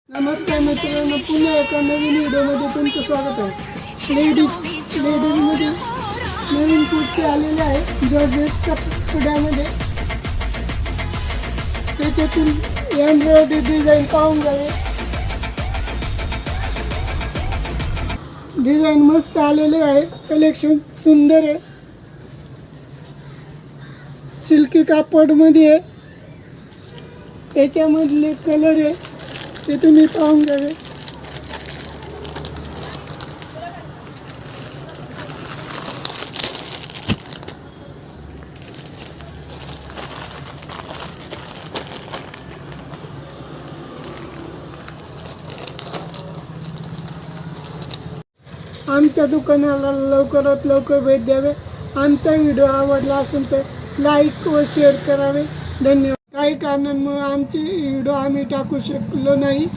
नमस्कार मित्रांनो, पुन्हा एका नवीन व्हिडिओमध्ये तुमचं स्वागत आहे. लेडीजमध्ये नवीन कुर्ती आलेली आहे जॉर्जेट कपड्यामध्ये. त्याच्यातून एम्ब्रॉयडरी डिझाईन पाहून घ्यावे. डिझाईन मस्त आलेले आहे. कलेक्शन सुंदर आहे. सिल्की कापडमध्ये आहे. त्याच्यामधले कलर आहे ते तुम्ही पाहून घ्यावे. आमच्या दुकानाला लवकरात लवकर भेट द्यावे. आमचा व्हिडिओ आवडला असेल तर लाईक व शेअर करावे. धन्यवाद. काही कारणांमुळे आमचे व्हिडिओ आम्ही टाकू शकलो नाही.